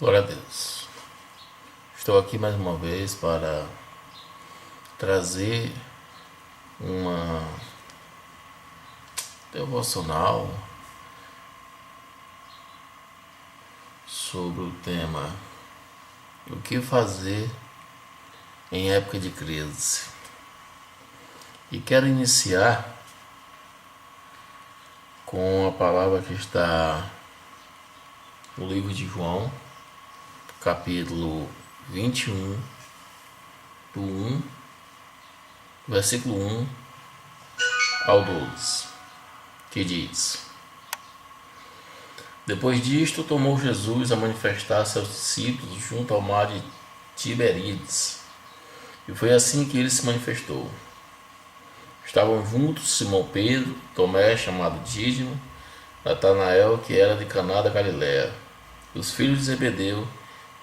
Glória a Deus. Estou aqui mais uma vez para trazer uma devocional sobre o tema o que fazer em época de crise. E quero iniciar com a palavra que está no livro de João, capítulo 21, versículo 1 ao 12, que diz: Depois disto, tomou Jesus a manifestar seus discípulos junto ao mar de Tiberíades, e foi assim que ele se manifestou. Estavam juntos Simão Pedro, Tomé, chamado Dídimo, Natanael, que era de Caná da Galiléia, os filhos de Zebedeu,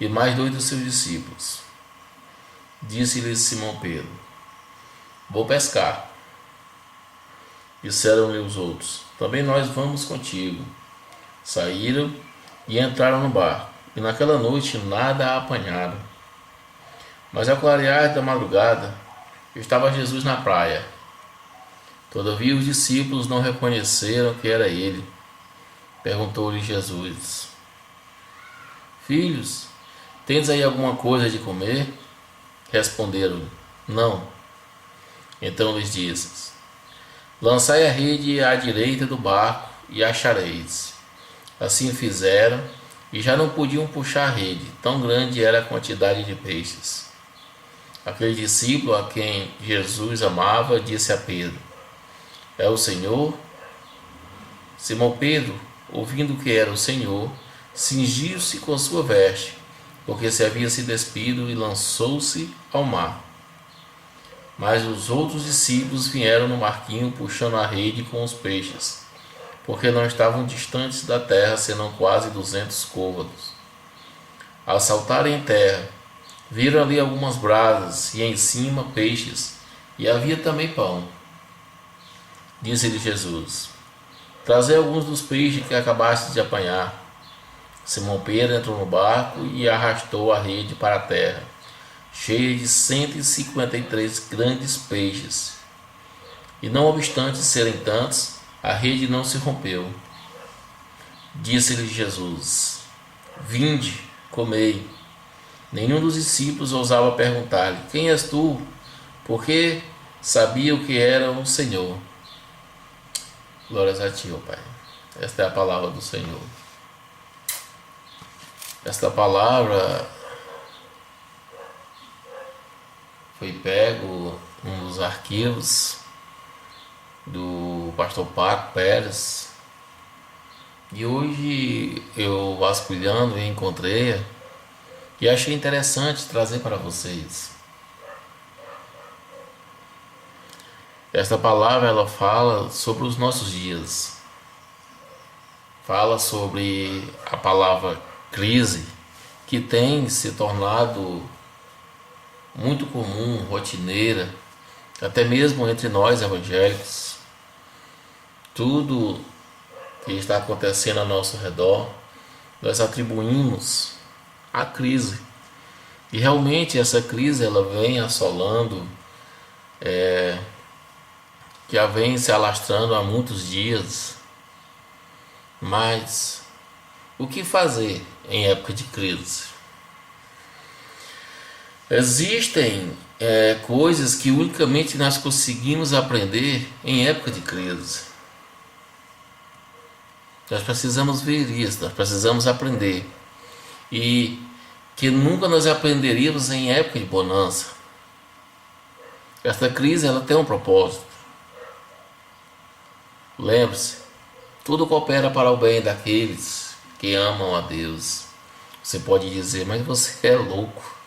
e mais 2 dos seus discípulos. Disse-lhes Simão Pedro: Vou pescar. Disseram-lhe os outros: Também nós vamos contigo. Saíram e entraram no barco, e naquela noite nada apanharam. Mas ao clarear da madrugada, estava Jesus na praia. Todavia os discípulos não reconheceram que era ele. Perguntou-lhe Jesus: Filhos, tens aí alguma coisa de comer? Responderam: Não. Então lhes disse: Lançai a rede à direita do barco e achareis. Assim fizeram, e já não podiam puxar a rede, tão grande era a quantidade de peixes. Aquele discípulo a quem Jesus amava disse a Pedro: É o Senhor? Simão Pedro, ouvindo que era o Senhor, cingiu-se com sua veste, porque se havia se despido, e lançou-se ao mar. Mas os outros discípulos vieram no barquinho puxando a rede com os peixes, porque não estavam distantes da terra, senão quase 200 côvados. Ao saltarem em terra, viram ali algumas brasas, e em cima peixes, e havia também pão. Disse-lhe Jesus: Trazei alguns dos peixes que acabaste de apanhar. Simão Pedro entrou no barco e arrastou a rede para a terra, cheia de 153 grandes peixes. E não obstante serem tantos, a rede não se rompeu. Disse-lhe Jesus: Vinde, comei. Nenhum dos discípulos ousava perguntar-lhe: Quem és tu? Porque sabia o que era o Senhor. Glórias a ti, ó Pai. Esta é a palavra do Senhor. Esta palavra foi pego num dos arquivos do pastor Paco Pérez, e hoje eu vasculhando e encontrei e achei interessante trazer para vocês. Esta palavra ela fala sobre os nossos dias, fala sobre a palavra crise, que tem se tornado muito comum, rotineira, até mesmo entre nós evangélicos. Tudo que está acontecendo ao nosso redor, nós atribuímos à crise. E realmente essa crise ela vem assolando, que já vem se alastrando há muitos dias. Mas o que fazer em época de crise? Existem coisas que unicamente nós conseguimos aprender em época de crise. Nós precisamos ver isso, nós precisamos aprender. E que nunca nós aprenderíamos em época de bonança. Esta crise ela tem um propósito. Lembre-se, tudo coopera para o bem daqueles que amam a Deus. Você pode dizer: mas você é louco.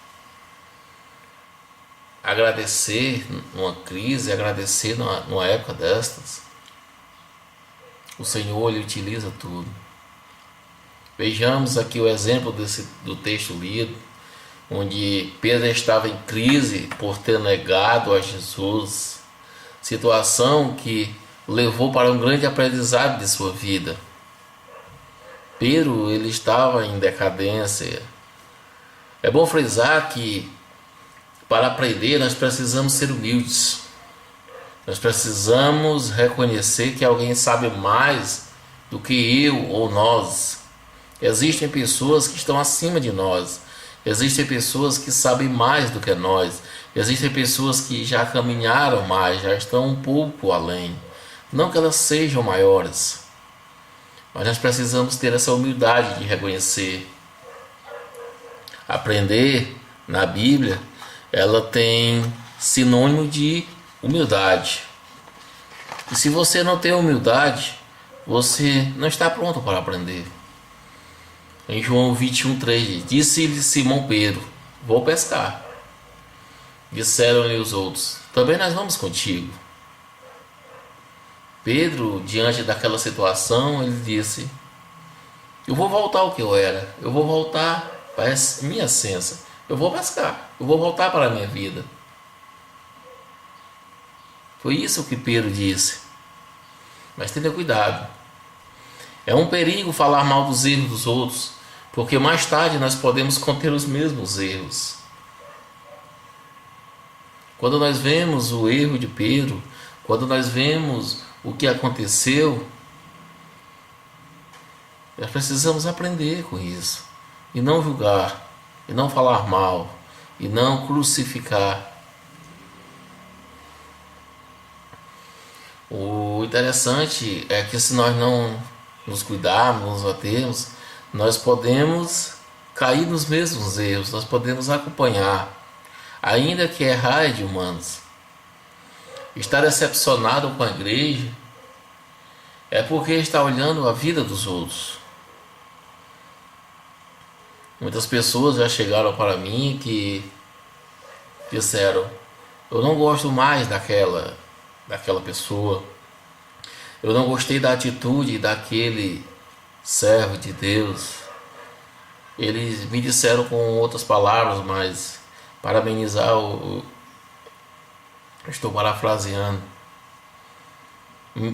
Agradecer numa crise, agradecer numa época destas. O Senhor ele utiliza tudo. Vejamos aqui o exemplo do texto lido, onde Pedro estava em crise por ter negado a Jesus, situação que levou para um grande aprendizado de sua vida. Pedro ele estava em decadência, É bom frisar que para aprender nós precisamos ser humildes. Nós precisamos reconhecer que alguém sabe mais do que eu ou nós. Existem pessoas que estão acima de nós. Existem pessoas que sabem mais do que nós. Existem pessoas que já caminharam mais, já estão um pouco além. Não que elas sejam maiores, mas nós precisamos ter essa humildade de reconhecer. Aprender na Bíblia, ela tem sinônimo de humildade. E se você não tem humildade, você não está pronto para aprender. Em João 21:3, disse-lhe Simão Pedro: vou pescar. Disseram-lhe os outros: também nós vamos contigo. Pedro, diante daquela situação, ele disse: eu vou voltar ao que eu era, eu vou voltar para a minha essência, eu vou pescar, eu vou voltar para a minha vida. Foi isso que Pedro disse. Mas tenha cuidado. É um perigo falar mal dos erros dos outros, porque mais tarde nós podemos cometer os mesmos erros. Quando nós vemos o erro de Pedro, quando nós vemos o que aconteceu, nós precisamos aprender com isso, e não julgar, e não falar mal, e não crucificar. O interessante é que se nós não nos cuidarmos, nos atermos, nós podemos cair nos mesmos erros, nós podemos acompanhar, ainda que errar é de humanos. Estar decepcionado com a igreja é porque está olhando a vida dos outros. Muitas pessoas já chegaram para mim que disseram: eu não gosto mais daquela pessoa, eu não gostei da atitude daquele servo de Deus. Eles me disseram com outras palavras, mas para amenizar, estou parafraseando.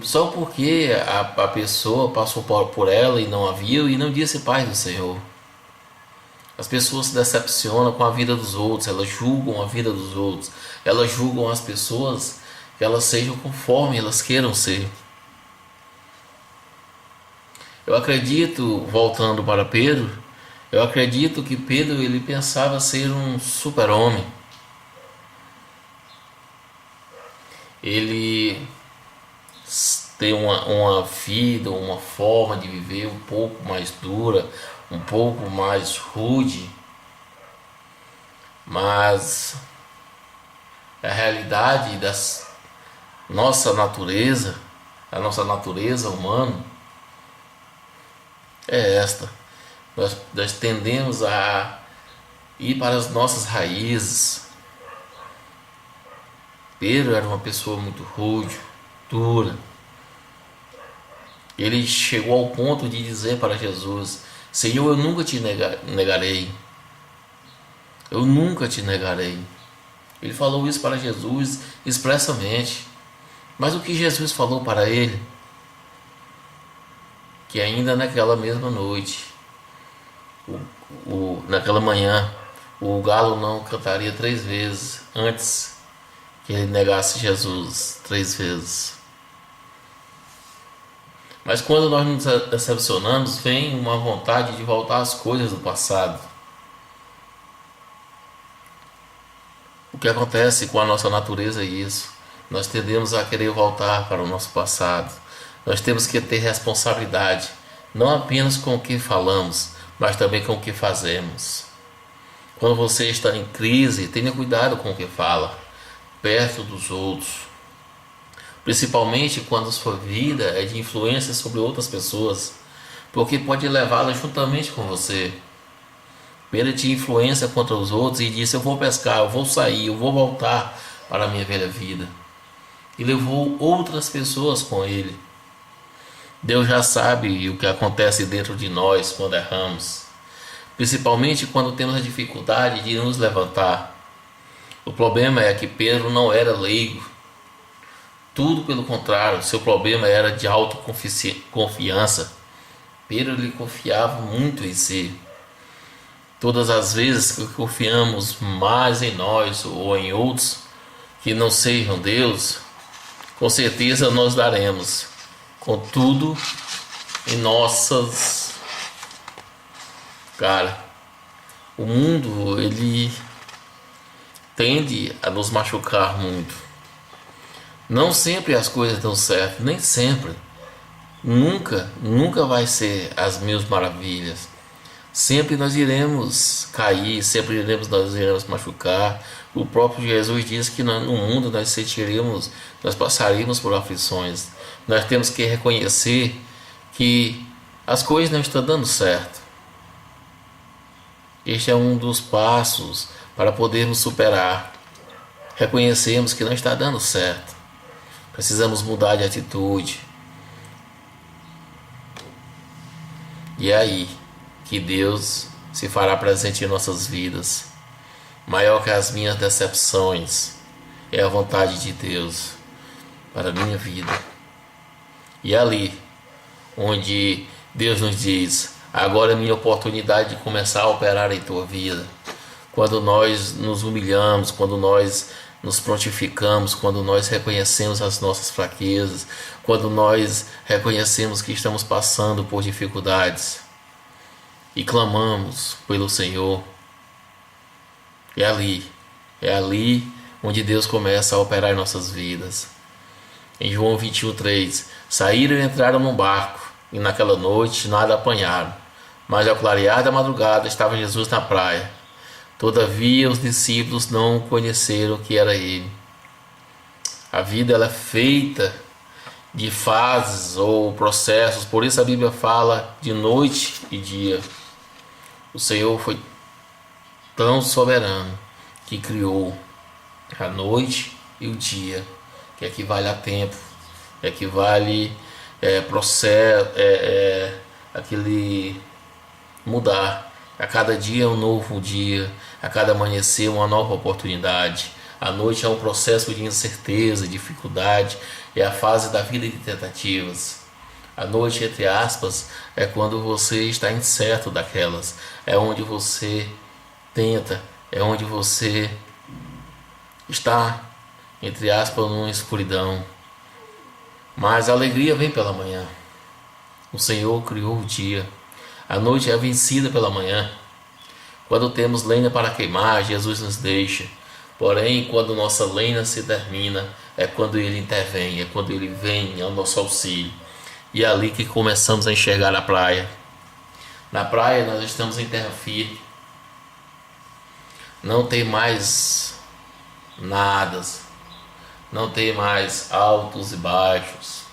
Só porque a pessoa passou por ela e não a viu e não disse paz do Senhor. As pessoas se decepcionam com a vida dos outros, elas julgam a vida dos outros, elas julgam as pessoas que elas sejam conforme elas queiram ser. Eu acredito, voltando para Pedro, eu acredito que Pedro ele pensava ser um super-homem. Ele tem uma vida, uma forma de viver um pouco mais dura, um pouco mais rude, mas a realidade da nossa natureza, a nossa natureza humana é esta. Nós tendemos a ir para as nossas raízes. Pedro era uma pessoa muito rude, dura. Ele chegou ao ponto de dizer para Jesus: Senhor, eu nunca te negarei. Eu nunca te negarei. Ele falou isso para Jesus expressamente. Mas o que Jesus falou para ele? Que ainda naquela mesma noite, naquela manhã, o galo não cantaria 3 vezes antes que ele negasse Jesus 3 vezes. Mas quando nós nos decepcionamos, vem uma vontade de voltar às coisas do passado. O que acontece com a nossa natureza é isso. Nós tendemos a querer voltar para o nosso passado. Nós temos que ter responsabilidade, não apenas com o que falamos, mas também com o que fazemos. Quando você está em crise, tenha cuidado com o que fala, perto dos outros. Principalmente quando sua vida é de influência sobre outras pessoas, porque pode levá-las juntamente com você. Pedro tinha influência contra os outros e disse: eu vou pescar, eu vou sair, eu vou voltar para a minha velha vida. E levou outras pessoas com ele. Deus já sabe o que acontece dentro de nós quando erramos, principalmente quando temos a dificuldade de nos levantar. O problema é que Pedro não era leigo. Tudo pelo contrário, seu problema era de autoconfiança. Pedro ele confiava muito em si. Todas as vezes que confiamos mais em nós ou em outros que não sejam Deus, com certeza nós daremos com tudo em nossas... Cara, o mundo, ele tende a nos machucar muito. Não sempre as coisas dão certo, nem sempre. Nunca vai ser as mil maravilhas. Sempre nós iremos cair, sempre nós iremos machucar. O próprio Jesus diz que no mundo nós passaríamos por aflições. Nós temos que reconhecer que as coisas não estão dando certo. Este é um dos passos para podermos superar. Reconhecemos que não está dando certo. Precisamos mudar de atitude. E é aí que Deus se fará presente em nossas vidas. Maior que as minhas decepções é a vontade de Deus para a minha vida. E é ali onde Deus nos diz: agora é minha oportunidade de começar a operar em tua vida. Quando nós nos humilhamos, quando nós nos prontificamos, quando nós reconhecemos as nossas fraquezas, quando nós reconhecemos que estamos passando por dificuldades e clamamos pelo Senhor, é ali onde Deus começa a operar em nossas vidas. Em João 21:3, saíram e entraram num barco, e naquela noite nada apanharam, mas ao clarear da madrugada estava Jesus na praia. Todavia os discípulos não conheceram que era ele. A vida ela é feita de fases ou processos, por isso a Bíblia fala de noite e dia. O Senhor foi tão soberano que criou a noite e o dia, que equivale a tempo, equivale processo, aquele mudar. A cada dia é um novo dia, a cada amanhecer uma nova oportunidade. A noite é um processo de incerteza, dificuldade, é a fase da vida de tentativas. A noite, entre aspas, é quando você está incerto daquelas, é onde você tenta, é onde você está, entre aspas, numa escuridão. Mas a alegria vem pela manhã. O Senhor criou o dia. A noite é vencida pela manhã. Quando temos lenha para queimar, Jesus nos deixa. Porém, quando nossa lenha se termina, é quando Ele intervém, é quando Ele vem ao nosso auxílio. E é ali que começamos a enxergar a praia. Na praia nós estamos em terra firme. Não tem mais nadas, não tem mais altos e baixos.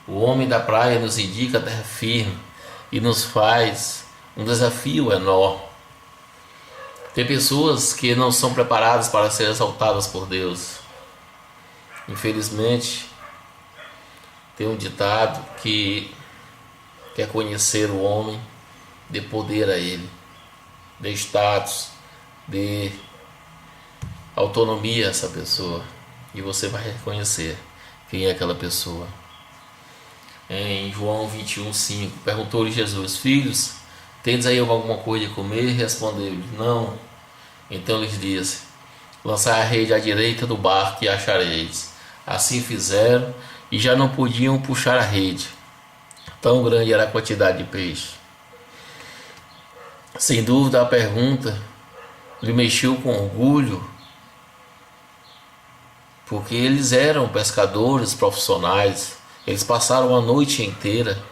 O homem da praia nos indica a terra firme e nos faz um desafio enorme. Tem pessoas que não são preparadas para ser exaltadas por Deus. Infelizmente, tem um ditado que quer conhecer o homem, dê poder a ele, dê status, dê autonomia a essa pessoa, e você vai reconhecer quem é aquela pessoa. Em João 21:5, perguntou-lhe Jesus: filhos, tendes aí alguma coisa de comer? Respondeu-lhe: não. Então lhes disse: lançai a rede à direita do barco e achareis. Assim fizeram, e já não podiam puxar a rede, tão grande era a quantidade de peixe. Sem dúvida a pergunta lhe mexeu com orgulho, porque eles eram pescadores profissionais. Eles passaram a noite inteira.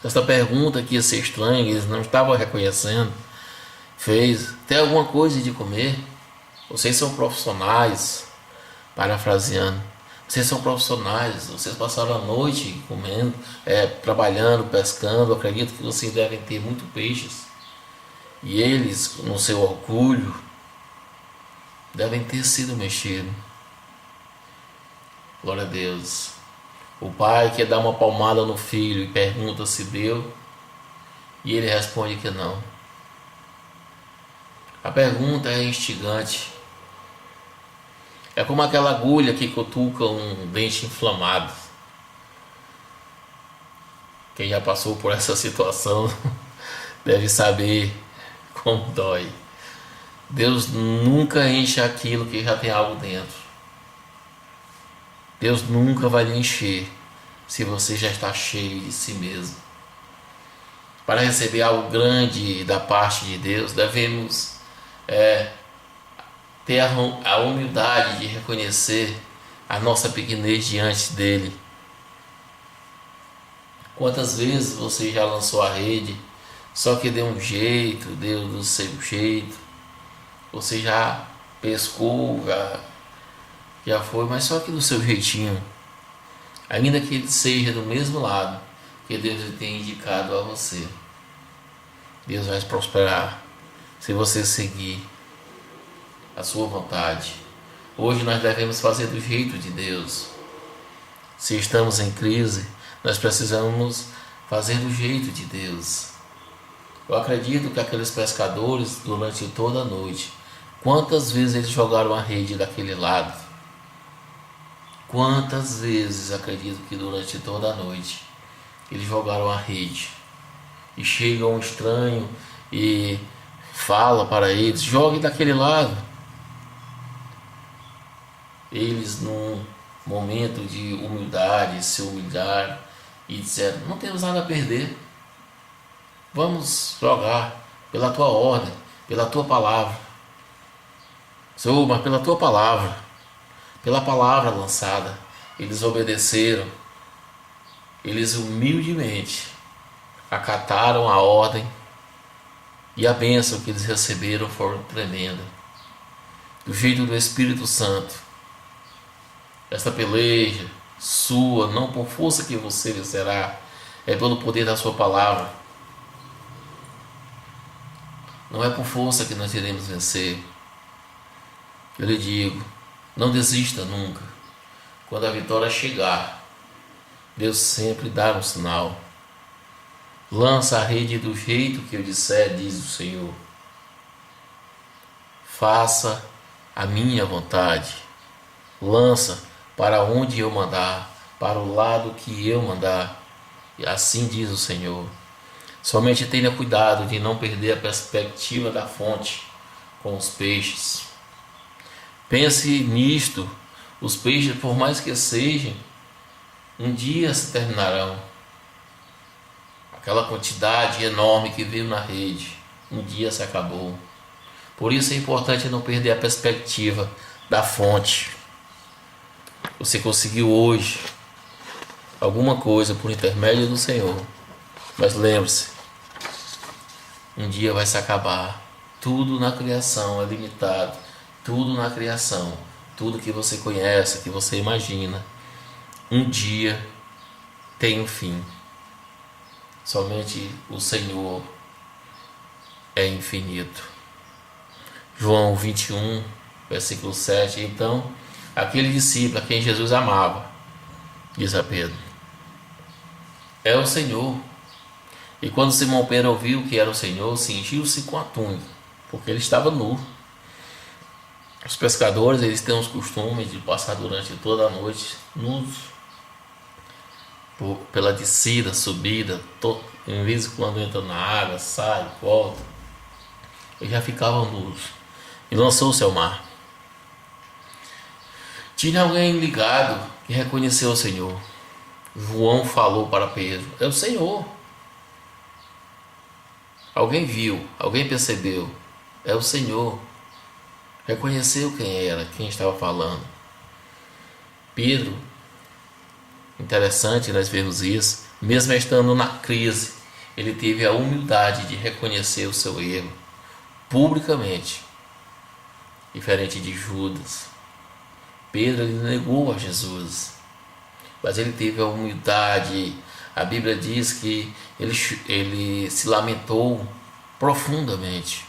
Essa pergunta que ia ser estranha, eles não estavam reconhecendo, fez: tem alguma coisa de comer? Vocês são profissionais, parafraseando. Vocês são profissionais, vocês passaram a noite comendo, trabalhando, pescando. Acredito que vocês devem ter muito peixes. E eles, no seu orgulho, devem ter sido mexidos. Glória a Deus. O pai quer dar uma palmada no filho e pergunta se deu, e ele responde que não. A pergunta é instigante. É como aquela agulha que cutuca um dente inflamado. Quem já passou por essa situação deve saber como dói. Deus nunca enche aquilo que já tem algo dentro. Deus nunca vai lhe encher se você já está cheio de si mesmo. Para receber algo grande da parte de Deus, devemos ter a humildade de reconhecer a nossa pequenez diante dele. Quantas vezes você já lançou a rede, só que deu um jeito, deu do seu jeito, você já pescou, já foi, mas só que do seu jeitinho, ainda que ele seja do mesmo lado que Deus tem indicado a você, Deus vai prosperar se você seguir a sua vontade. Hoje nós devemos fazer do jeito de Deus. Se estamos em crise, nós precisamos fazer do jeito de Deus. Eu acredito que aqueles pescadores, durante toda a noite, quantas vezes eles jogaram a rede daquele lado? Quantas vezes acredito que durante toda a noite eles jogaram a rede? E chega um estranho e fala para eles: jogue daquele lado. Eles, num momento de humildade, se humilharam e disseram: não temos nada a perder, vamos jogar pela tua ordem, pela tua palavra. Senhor, mas pela tua palavra, pela palavra lançada, eles obedeceram. Eles humildemente acataram a ordem, e a bênção que eles receberam foi tremenda. Do jeito do Espírito Santo, esta peleja sua, não por força que você vencerá, é pelo poder da sua palavra. Não é por força que nós iremos vencer. Eu lhe digo, não desista nunca. Quando a vitória chegar, Deus sempre dá um sinal. Lança a rede do jeito que eu disser, diz o Senhor. Faça a minha vontade. Lança para onde eu mandar, para o lado que eu mandar. E assim diz o Senhor. Somente tenha cuidado de não perder a perspectiva da fonte com os peixes. Pense nisto. Os peixes, por mais que sejam, um dia se terminarão. Aquela quantidade enorme que veio na rede, um dia se acabou. Por isso é importante não perder a perspectiva da fonte. Você conseguiu hoje alguma coisa por intermédio do Senhor, mas lembre-se, um dia vai se acabar. Tudo na criação é limitado. Tudo na criação, tudo que você conhece, que você imagina, um dia tem um fim. Somente o Senhor é infinito. João 21, versículo 7. Então, aquele discípulo a quem Jesus amava, diz a Pedro, é o Senhor. E quando Simão Pedro ouviu que era o Senhor, cingiu-se com a túnica, porque ele estava nu. Os pescadores, eles têm os costumes de passar durante toda a noite nus, pela descida, subida, em vez de quando entra na água, sai, volta. Eles já ficavam nus e lançou-se ao mar. Tinha alguém ligado que reconheceu o Senhor. João falou para Pedro: é o Senhor. Alguém viu, alguém percebeu, é o Senhor. Reconheceu quem era, quem estava falando. Pedro, interessante nós vemos isso, mesmo estando na crise, ele teve a humildade de reconhecer o seu erro publicamente, diferente de Judas. Pedro, ele negou a Jesus, mas ele teve a humildade. A Bíblia diz que ele se lamentou profundamente.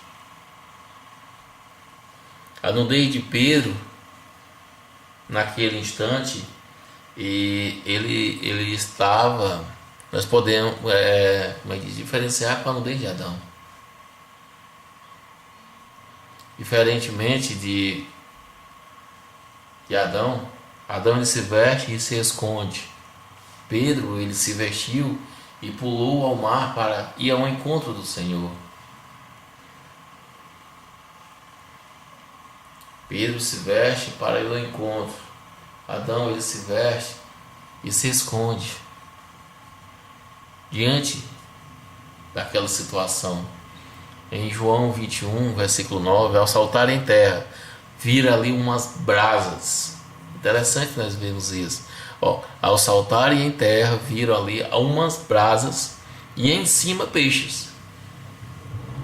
A nudez de Pedro, naquele instante, e ele estava, nós podemos diferenciar com a nudez de Adão. Diferentemente de Adão, ele se veste e se esconde. Pedro, ele se vestiu e pulou ao mar para ir ao encontro do Senhor. Pedro se veste para ir ao encontro. Adão, ele se veste e se esconde diante daquela situação. Em João 21, versículo 9, ao saltar em terra, vira ali umas brasas. Interessante nós vemos isso. Ao saltarem em terra, viram ali umas brasas e em cima peixes.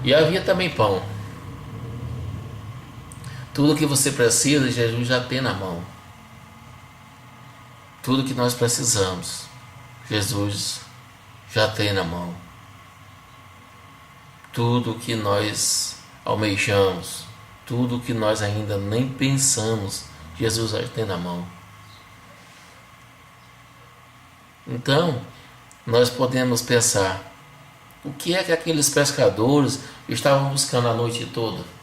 E havia também pão. Tudo que você precisa, Jesus já tem na mão. Tudo que nós precisamos, Jesus já tem na mão. Tudo que nós almejamos, tudo que nós ainda nem pensamos, Jesus já tem na mão. Então, nós podemos pensar, o que é que aqueles pescadores estavam buscando a noite toda?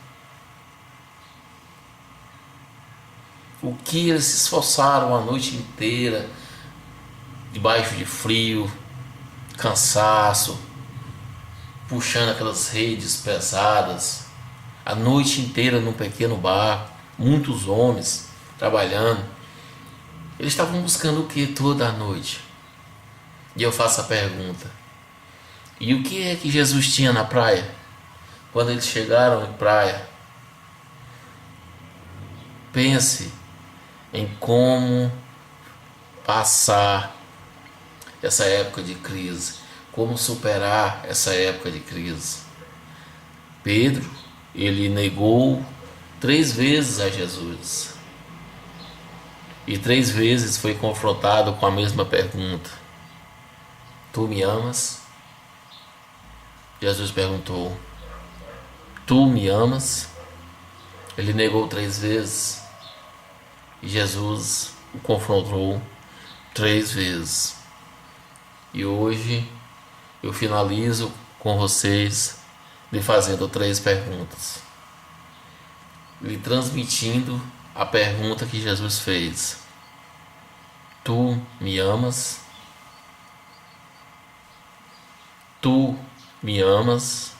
O que eles se esforçaram a noite inteira, debaixo de frio, cansaço, puxando aquelas redes pesadas, a noite inteira num pequeno barco, muitos homens trabalhando. Eles estavam buscando o que toda a noite? E eu faço a pergunta, e o que é que Jesus tinha na praia? Quando eles chegaram em praia, pense em como passar essa época de crise, como superar essa época de crise. Pedro, ele negou 3 vezes a Jesus e 3 vezes foi confrontado com a mesma pergunta: tu me amas? Jesus perguntou: tu me amas? Ele negou 3 vezes e Jesus o confrontou 3 vezes. E hoje eu finalizo com vocês lhe fazendo 3 perguntas, lhe transmitindo a pergunta que Jesus fez: tu me amas? Tu me amas?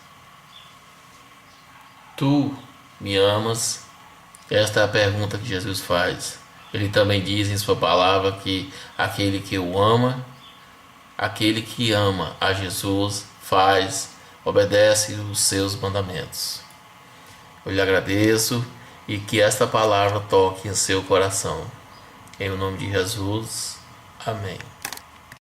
Tu me amas? Esta é a pergunta que Jesus faz. Ele também diz em sua palavra que aquele que o ama, aquele que ama a Jesus, obedece os seus mandamentos. Eu lhe agradeço e que esta palavra toque em seu coração. Em nome de Jesus. Amém.